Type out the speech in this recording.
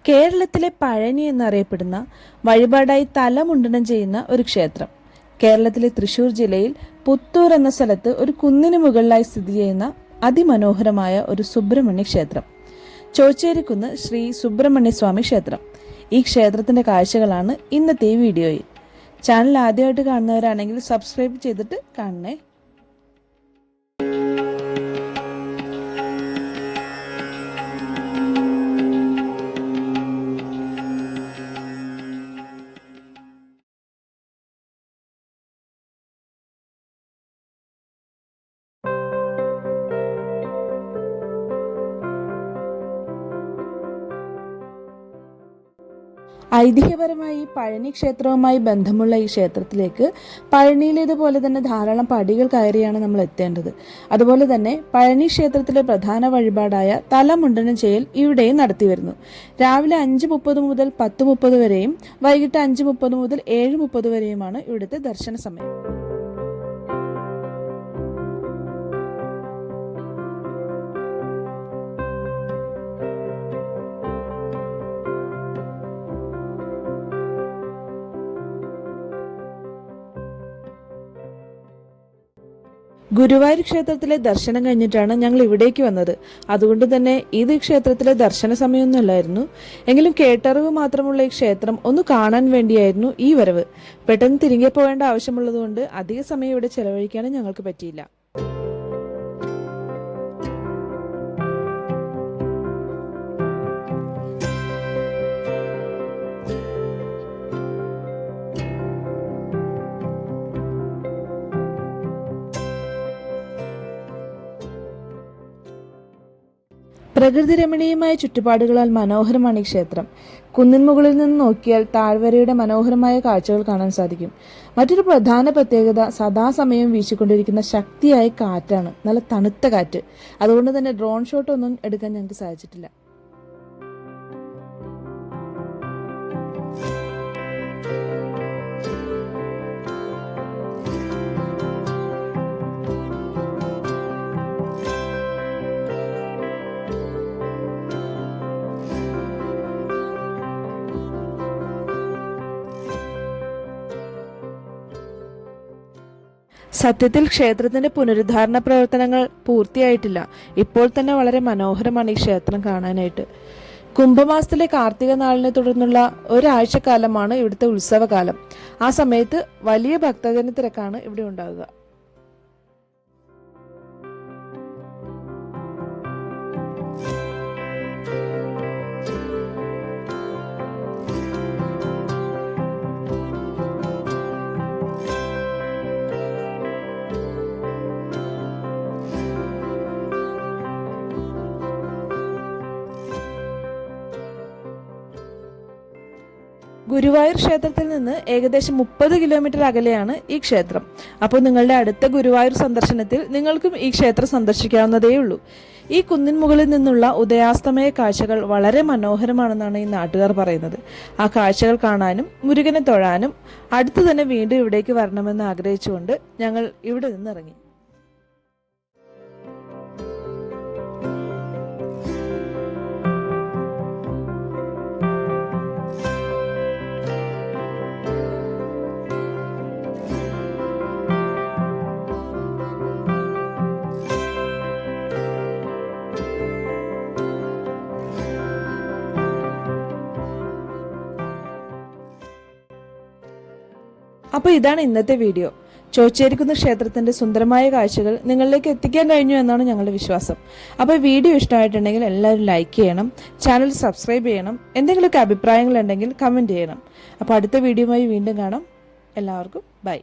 കേരളത്തിലെ പഴനി എന്നറിയപ്പെടുന്ന വഴിപാടായി തലമുണ്ടനം ചെയ്യുന്ന ഒരു ക്ഷേത്രം. കേരളത്തിലെ തൃശൂർ ജില്ലയിൽ പുത്തൂർ എന്ന സ്ഥലത്ത് ഒരു കുന്നിന് മുകളിലായി സ്ഥിതി ചെയ്യുന്ന അതിമനോഹരമായ ഒരു സുബ്രഹ്മണ്യ ക്ഷേത്രം. ചോച്ചേരിക്കുന്ന് ശ്രീ സുബ്രഹ്മണ്യ സ്വാമി ക്ഷേത്രം. ഈ ക്ഷേത്രത്തിന്റെ കാഴ്ചകളാണ് ഇന്നത്തെ ഈ വീഡിയോയിൽ. ചാനൽ ആദ്യമായിട്ട് കാണുന്നവരാണെങ്കിൽ സബ്സ്ക്രൈബ് ചെയ്തിട്ട് കാണണേ. ഐതിഹ്യപരമായി പഴനി ക്ഷേത്രവുമായി ബന്ധമുള്ള ഈ ക്ഷേത്രത്തിലേക്ക് പഴനിയിലേതുപോലെ തന്നെ ധാരാളം പടികൾ കയറിയാണ് നമ്മൾ എത്തേണ്ടത്. അതുപോലെ തന്നെ പഴനി ക്ഷേത്രത്തിലെ പ്രധാന വഴിപാടായ തലമുണ്ടനം ചെയ്യൽ ഇവിടെയും നടത്തിവരുന്നു. രാവിലെ 5:30 മുതൽ 10:30 വരെയും വൈകിട്ട് 5:30 മുതൽ 7:30 വരെയുമാണ് ഇവിടുത്തെ ദർശന സമയം. ഗുരുവായൂർ ക്ഷേത്രത്തിലെ ദർശനം കഴിഞ്ഞിട്ടാണ് ഞങ്ങൾ ഇവിടേക്ക് വന്നത്. അതുകൊണ്ട് തന്നെ ഇത് ക്ഷേത്രത്തിലെ ദർശന സമയമൊന്നും അല്ലായിരുന്നു. എങ്കിലും കേട്ടറിവ് മാത്രമുള്ള ഈ ക്ഷേത്രം ഒന്ന് കാണാൻ വേണ്ടിയായിരുന്നു ഈ വരവ്. പെട്ടെന്ന് തിരികെ പോകേണ്ട ആവശ്യമുള്ളതുകൊണ്ട് അധിക സമയം ഇവിടെ ചെലവഴിക്കാനും ഞങ്ങൾക്ക് പറ്റിയില്ല. പ്രകൃതി രമണീയമായ ചുറ്റുപാടുകളാൽ മനോഹരമാണ് ഈ ക്ഷേത്രം. കുന്നിൻ മുകളിൽ നിന്ന് നോക്കിയാൽ താഴ്വരയുടെ മനോഹരമായ കാഴ്ചകൾ കാണാൻ സാധിക്കും. മറ്റൊരു പ്രധാന പ്രത്യേകത സദാസമയം വീശിക്കൊണ്ടിരിക്കുന്ന ശക്തിയായ കാറ്റാണ്. നല്ല തണുത്ത കാറ്റ്. അതുകൊണ്ട് തന്നെ ഡ്രോൺ ഷോട്ട് ഒന്നും എടുക്കാൻ ഞങ്ങൾക്ക് സാധിച്ചിട്ടില്ല. സത്യത്തിൽ ക്ഷേത്രത്തിന്റെ പുനരുദ്ധാരണ പ്രവർത്തനങ്ങൾ പൂർത്തിയായിട്ടില്ല. ഇപ്പോൾ തന്നെ വളരെ മനോഹരമാണ് ഈ ക്ഷേത്രം കാണാനായിട്ട്. കുംഭമാസത്തിലെ കാർത്തിക നാളിനെ തുടർന്നുള്ള ഒരാഴ്ചക്കാലമാണ് ഇവിടുത്തെ ഉത്സവകാലം. ആ സമയത്ത് വലിയ ഭക്തജന തിരക്കാണ് ഇവിടെ ഉണ്ടാകുക. ഗുരുവായൂർ ക്ഷേത്രത്തിൽ നിന്ന് ഏകദേശം 30 കിലോമീറ്റർ അകലെയാണ് ഈ ക്ഷേത്രം. അപ്പോൾ നിങ്ങളുടെ അടുത്ത ഗുരുവായൂർ സന്ദർശനത്തിൽ നിങ്ങൾക്കും ഈ ക്ഷേത്രം സന്ദർശിക്കാവുന്നതേയുള്ളൂ. ഈ കുന്നിൻ മുകളിൽ നിന്നുള്ള ഉദയാസ്തമയ കാഴ്ചകൾ വളരെ മനോഹരമാണെന്നാണ് ഈ നാട്ടുകാർ പറയുന്നത്. ആ കാഴ്ചകൾ കാണാനും മുരുകനെ തൊഴാനും അടുത്തു തന്നെ വീണ്ടും ഇവിടേക്ക് വരണമെന്ന് ആഗ്രഹിച്ചുകൊണ്ട് ഞങ്ങൾ ഇവിടെ നിന്ന് ഇറങ്ങി. അപ്പോൾ ഇതാണ് ഇന്നത്തെ വീഡിയോ. ചോച്ചേരിക്കുന്ന് ക്ഷേത്രത്തിന്റെ സുന്ദരമായ കാഴ്ചകൾ നിങ്ങളിലേക്ക് എത്തിക്കാൻ കഴിഞ്ഞു എന്നാണ് ഞങ്ങളുടെ വിശ്വാസം. അപ്പോൾ വീഡിയോ ഇഷ്ടമായിട്ടുണ്ടെങ്കിൽ എല്ലാവരും ലൈക്ക് ചെയ്യണം, ചാനൽ സബ്സ്ക്രൈബ് ചെയ്യണം, എന്തെങ്കിലുമൊക്കെ അഭിപ്രായങ്ങൾ ഉണ്ടെങ്കിൽ കമന്റ് ചെയ്യണം. അപ്പോൾ അടുത്ത വീഡിയോയുമായി വീണ്ടും കാണാം. എല്ലാവർക്കും ബൈ.